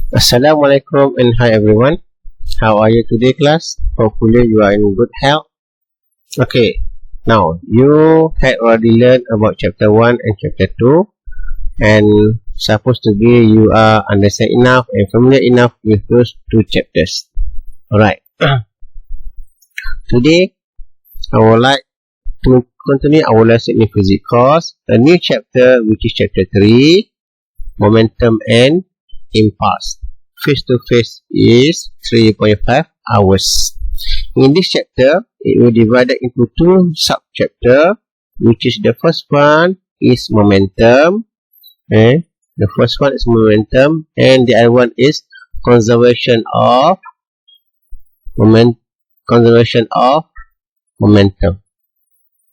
Assalamualaikum and hi everyone. How are you today, class? Hopefully you are in good health. Okay, now you had already learned about chapter 1 and chapter 2, and supposed to be you are understand enough and familiar enough with those two chapters. Alright. Today I would like to continue our lesson in physics course, a new chapter which is chapter 3, momentum and impulse. Face to face is 3.5 hours. In this chapter, it will be divided into two sub-chapters, which is the first one is momentum. The first one is momentum, and the other one is conservation of momentum.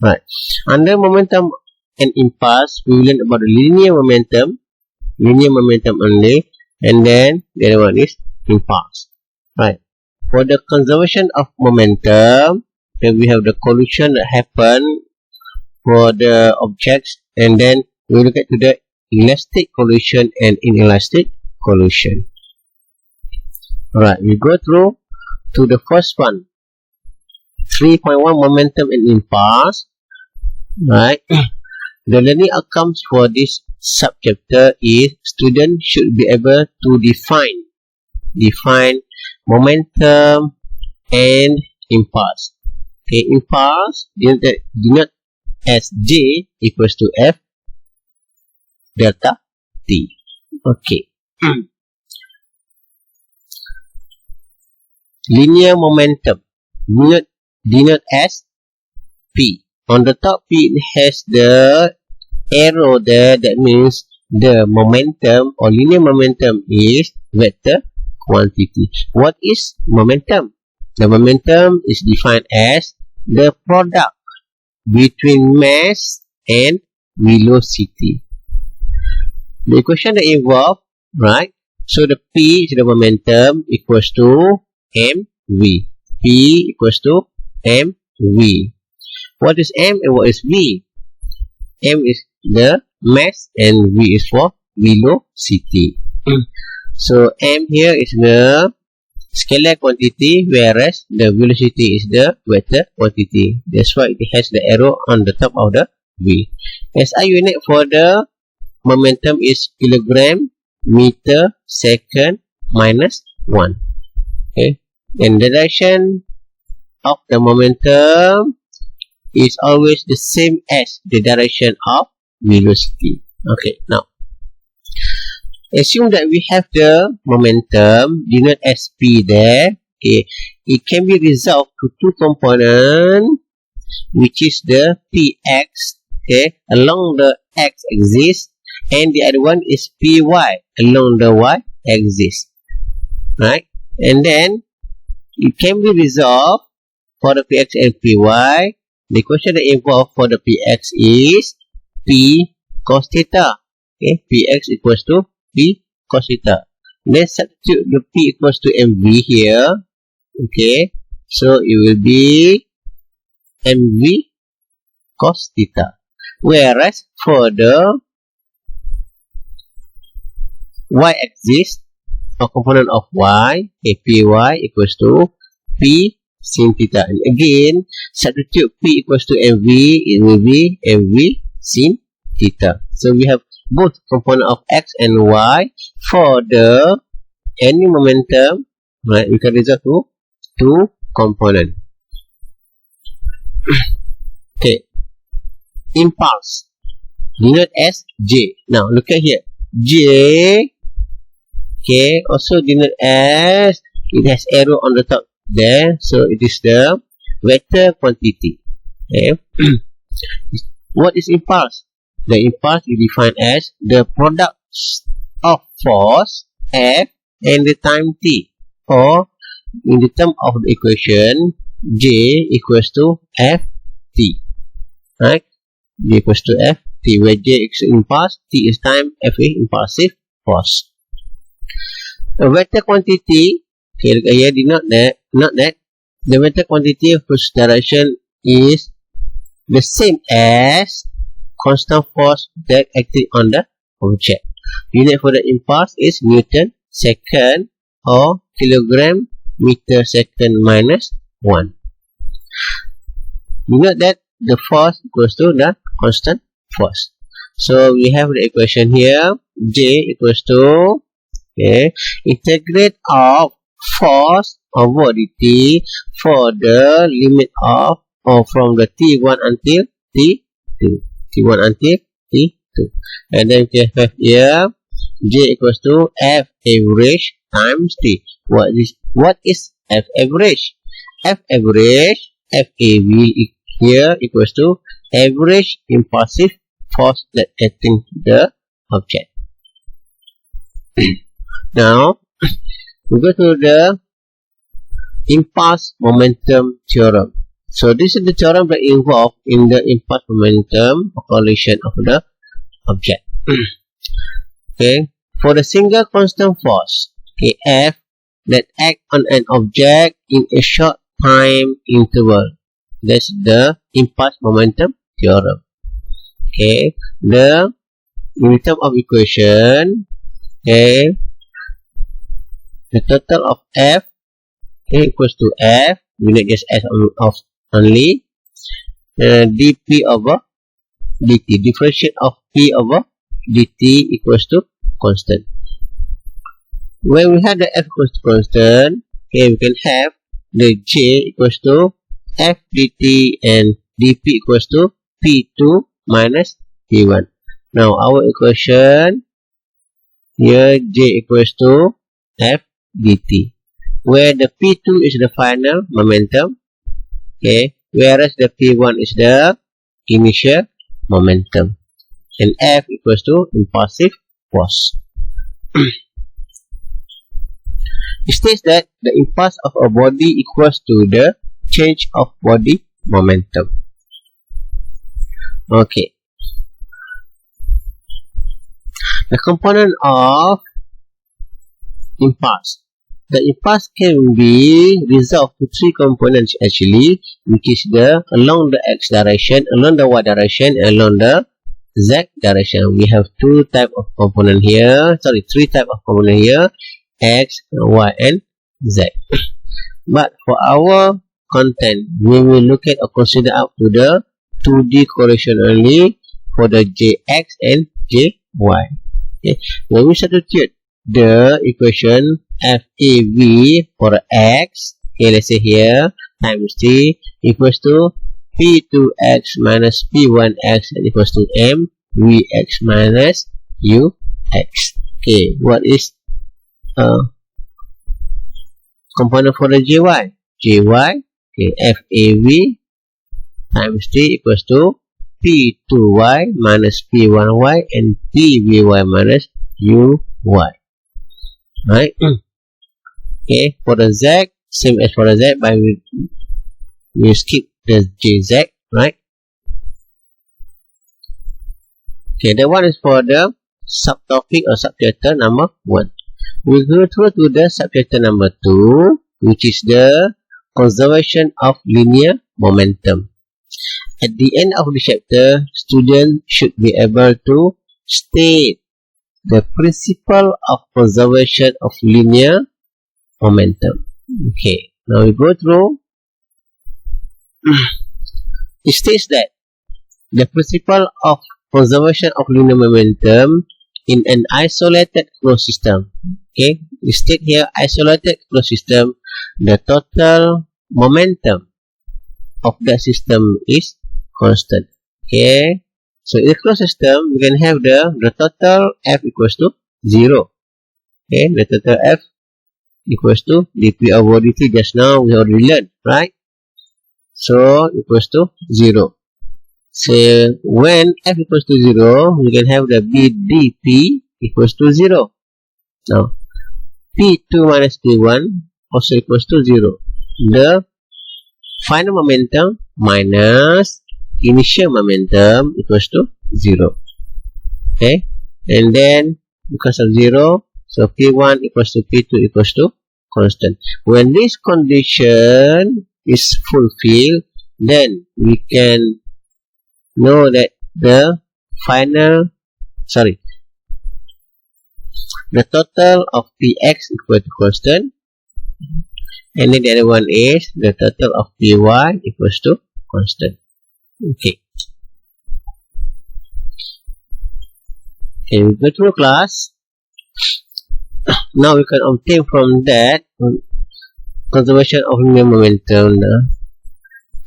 Right. Under momentum and impulse, we will learn about the linear momentum only, and then the other one is impulse. Right. For the conservation of momentum, then we have the collision that happen for the objects, and then we look at to the elastic collision and inelastic collision. Alright, we go through to the first one, 3.1 momentum and impulse. Right. The learning outcomes for this subchapter is students should be able to define momentum and impulse. Okay, impulse denoted as J equals to F delta T. Okay. Linear momentum denoted as P. On the top, P has the arrow there, that means the momentum or linear momentum is vector quantity. What is momentum? The momentum is defined as the product between mass and velocity. The equation that involved, right? So the P is the momentum equals to mv. P equals to mv. What is m and what is v? M is the mass and V is for velocity. So M here is the scalar quantity, whereas the velocity is the vector quantity. That's why it has the arrow on the top of the V. SI unit for the momentum is kilogram meter second minus 1. Okay, and the direction of the momentum is always the same as the direction of velocity. Okay, now assume that we have the momentum denoted as P there. Okay, it can be resolved to two components, which is the Px, okay, along the x-axis, and the other one is Py along the y-axis. Right, and then it can be resolved for the Px and Py. The equation that involved for the Px is P cos theta. Okay, Px equals to P cos theta. Let's substitute the P equals to mv here. Okay, so it will be mv cos theta. Whereas for the y-axis or component of y, Py equals to P sin theta. And again, substitute P equals to mv, it will be mv sin theta. So we have both component of x and y for the any momentum. Right, we can resolve to two component. Okay, impulse denoted as J. Now look at here, J. Okay, also denoted as, it has arrow on the top there, so it is the vector quantity. Okay. What is impulse? The impulse is defined as the product of force F and the time t, or in the term of the equation J equals to Ft. Right? J equals to Ft, where J is impulse, T is time, F is impulsive force. A vector quantity, okay, look at here, not that. The vector quantity whose direction is the same as constant force that acting on the object. Unit for the impulse is Newton second or kilogram meter second minus 1. You know that the force equals to the constant force. So we have the equation here. J equals to integrate of force over dt for the limit of or from the T1 until T2. T1 until T2. And then we have here J equals to F average times T. What is F average? F average, FAV here equals to average impulsive force that acting the object. Now, we go to the impulse momentum theorem. So, this is the theorem that involved in the impulse momentum collision of the object. Okay, for the single constant force, F, that act on an object in a short time interval. That's the impulse momentum theorem. Okay, in terms of equation, okay, the total of F equals to F, we need just S of only, dP over dt, differential of P over dt equals to constant. When we have the F equals to constant, okay, we can have the J equals to F dt and dP equals to P2 minus P1. Now our equation here, J equals to F dt, where the P2 is the final momentum, okay, whereas the P1 is the initial momentum, and F equals to impulsive force. It states that the impulse of a body equals to the change of body momentum. Okay. The component of impulse. The impulse can be resolved to three components actually, which is the along the x direction, along the y direction, and along the z direction. We have three types of component here, x, y, and z. But for our content, we will look at or consider up to the 2D correlation only for the jx and jy. Okay. When we substitute the equation FAV for x, okay, let's say here, times t equals to P2x minus P1x equals to MVx minus UX. Okay, what is component for the JY? Okay, FAV times T equals to P2y minus P1y and PVy minus UY. Right? Okay, for the Z, same as for the Z, but we skip the JZ, right? Okay, that one is for the subtopic or subchapter number 1. We'll go through to the subchapter number 2, which is the conservation of linear momentum. At the end of the chapter, students should be able to state the principle of conservation of linear momentum. Okay, now we go through. It states that the principle of conservation of linear momentum in an isolated closed system. Okay, we state here isolated closed system, the total momentum of the system is constant. Okay, so in the closed system, we can have the total F equals to 0. Okay, the total F equals to dP over dt. Just now we already learned, right? So equals to 0. So when F equals to 0, we can have the B dP equals to 0. Now P2 minus P1 also equals to 0. The final momentum minus initial momentum equals to 0. Okay, and then because of 0, so P1 equals to P2 equals to constant. When this condition is fulfilled, then we can know that the the total of Px equal to constant, and then the other one is the total of Py equals to constant. Okay. Okay, we go through class. Now we can obtain from that conservation of linear momentum.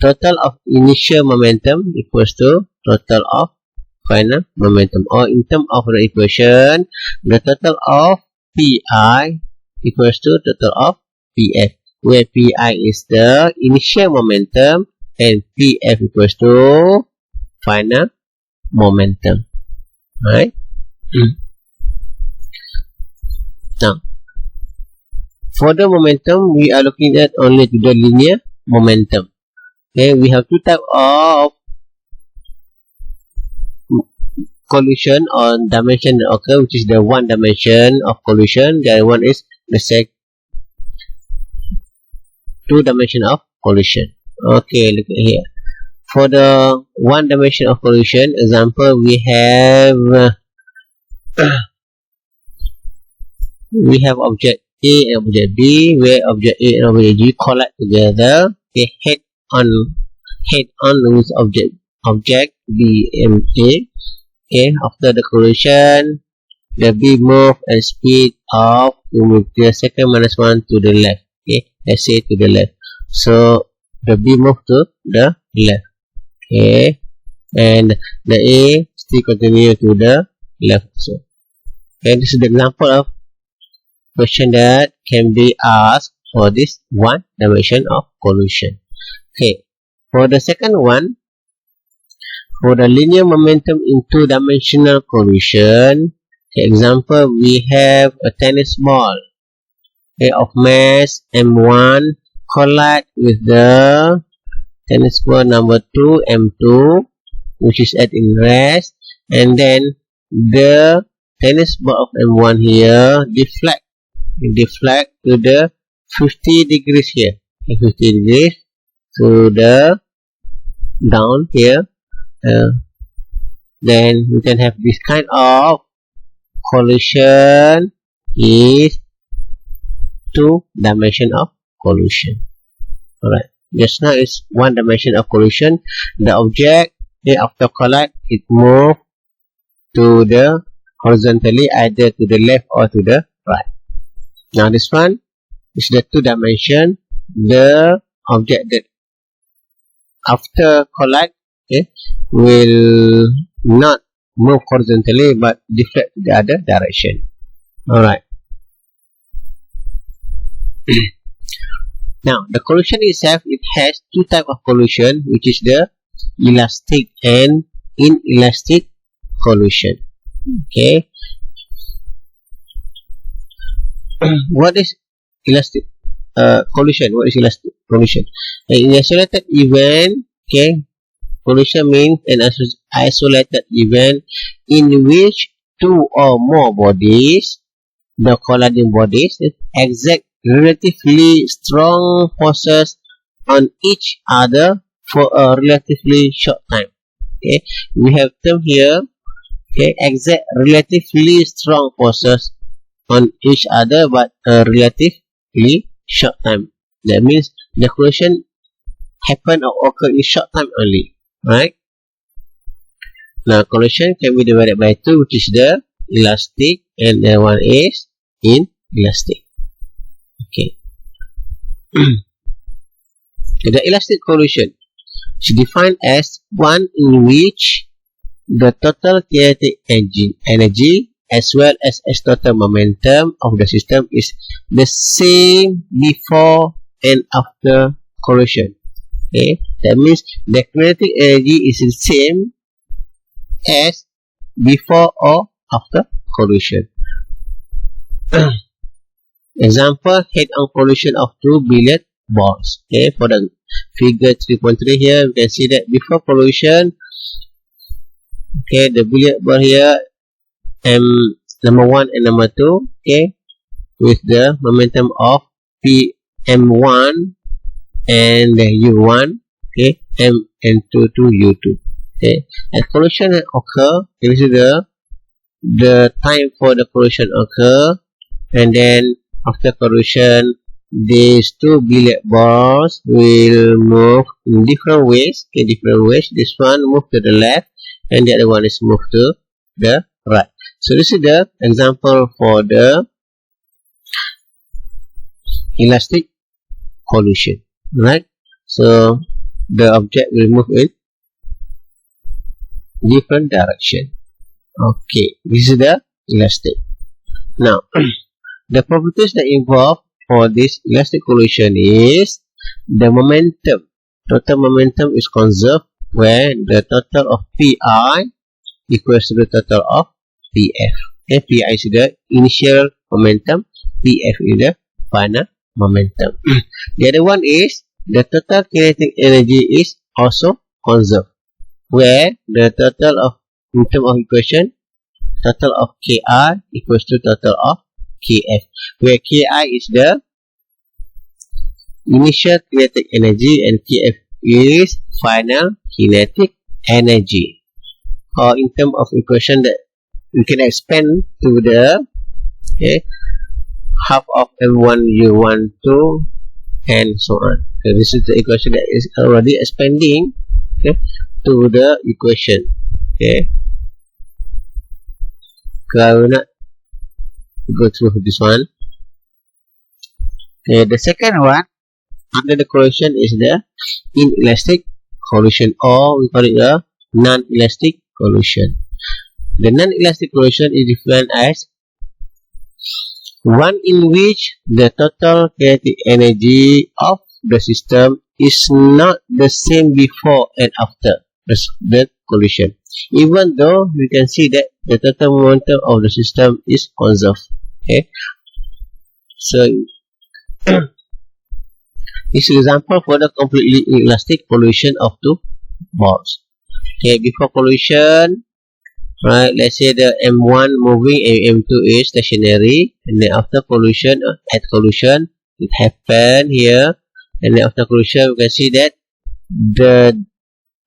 Total of initial momentum equals to total of final momentum, or in terms of the equation, the total of Pi equals to total of Pf, where Pi is the initial momentum and Pf equals to final momentum. Right? Now, for the momentum, we are looking at only the linear momentum. Okay, we have two types of collision or dimension that occur, which is the one dimension of collision. The other one is the two dimension of collision. Okay, look at here. For the one dimension of collision, example, we have object A and object B, where object A and object B collide together. They head on with object B and A. Okay, after the collision, the B move and speed of the second minus 1 to the left. Okay, let's say to the left. So the B move to the left. Okay, and the A still continue to the left. So, okay, this is the example of question that can be asked for this one dimension of collision. Okay, for the second one, for the linear momentum in two-dimensional collision, example, we have a tennis ball, okay, of mass m1 collide with the tennis ball number 2 m2, which is at in rest, and then the tennis ball of m1 here deflect to the 50 degrees here, 50 degrees to the down here. Then we can have this kind of collision is two dimension of collision. Alright, just now is one dimension of collision. The object, after collide, it move to the horizontally, either to the left or to the right. Now this one is the two dimension. The object that after collide, okay, will not move horizontally but deflect to the other direction. Alright. Now the collision itself, it has two types of collision, which is the elastic and inelastic collision. Okay. What is elastic collision? What is elastic collision? In isolated event, okay, collision means an isolated event in which two or more bodies, the colliding bodies, exert relatively strong forces on each other for a relatively short time. Okay, we have term here. Okay, exert relatively strong forces on each other, but a relatively short time. That means the collision happen or occur in short time only. Right? Now collision can be divided by two, which is the elastic, and the one is inelastic. Okay. The elastic collision is defined as one in which the total kinetic energy as well as total momentum of the system is the same before and after collision. Okay, that means the kinetic energy is the same as before or after collision. Example, head-on collision of two billiard balls. Okay, for the figure 3.3 here, we can see that before collision, okay, the billiard ball here, number 1 and number 2, okay, with the momentum of Pm1 and the U1, okay, M and 2 to U2. Okay, as collision occur, this is the the time for the collision occur, and then after collision, these two billiard balls will move in different ways. Okay, different ways. This one move to the left, and the other one is moved to the right. So this is the example for the elastic collision, right? So the object will move in different direction. Okay, this is the elastic. Now, the properties that involve for this elastic collision is the momentum. Total momentum is conserved when the total of Pi equals to the total of Pf. Okay, Pi is the initial momentum, Pf is the final momentum. The other one is the total kinetic energy is also conserved, where the total of, in terms of equation, total of Ki equals to total of Kf, where Ki is the initial kinetic energy and Kf is final kinetic energy. Or in terms of equation that we can expand to the half of m1u12 and so on. So this is the equation that is already expanding to the equation. Okay, I will not go through this one. Okay, the second one under the collision is the inelastic collision, or we call it a non-elastic collision. The non-elastic collision is defined as one in which the total kinetic energy of the system is not the same before and after the collision, even though we can see that the total momentum of the system is conserved. Okay, so this is an example for the completely inelastic collision of two balls. Okay, before collision, right, let's say the M1 moving and M2 is stationary, and then after collision, at collision, it happened here, and then after collision, we can see that the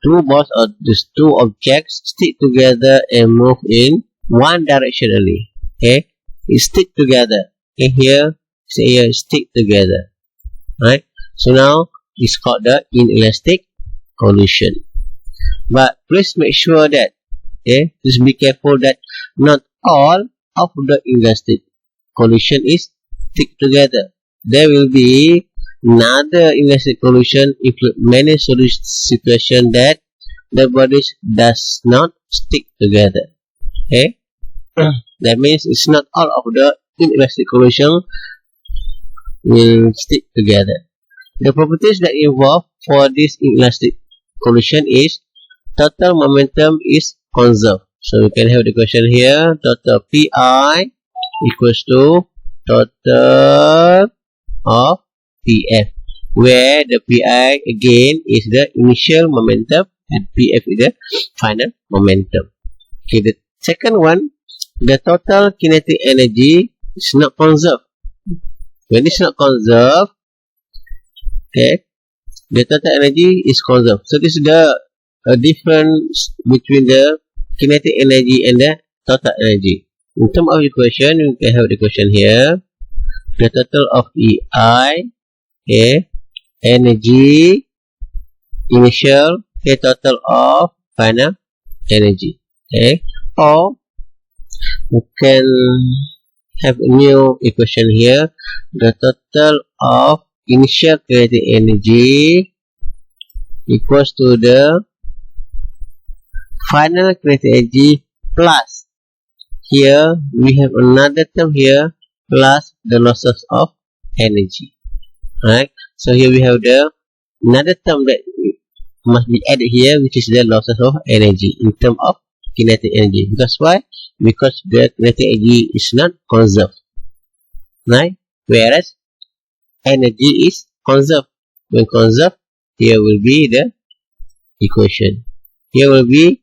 two balls or these two objects stick together and move in one direction only. Okay, it stick together. Okay, here, say here, stick together. Right, so now it's called the inelastic collision. But please make sure that, okay, just be careful that not all of the inelastic collision is stick together. There will be another inelastic collision include many situations that the bodies does not stick together. Okay, that means it's not all of the inelastic collision will stick together. The properties that involve for this inelastic collision is total momentum is conserved. So we can have the question here, total Pi equals to total of Pf, where the Pi again is the initial momentum and Pf is the final momentum. Okay, the second one, the total kinetic energy is not conserved. When it's not conserved, okay, the total energy is conserved. So this is the difference between the kinetic energy and the total energy. In terms of equation, you can have the equation here. The total of Ei, okay, energy, initial, okay, total of final energy. Okay, or you can have a new equation here. The total of initial kinetic energy equals to the final kinetic energy plus, here we have another term here, plus the losses of energy. Right, so here we have the another term that must be added here, which is the losses of energy in terms of kinetic energy. Because why? Because the kinetic energy is not conserved, right? Whereas energy is conserved. When conserved, here will be the equation. Here will be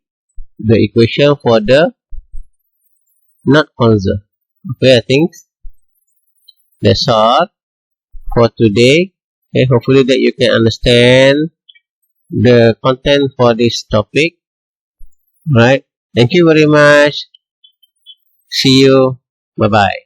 the equation for the not conserved. Okay, I think that's all for today. Okay, hopefully that you can understand the content for this topic. Right. Thank you very much. See you. Bye bye.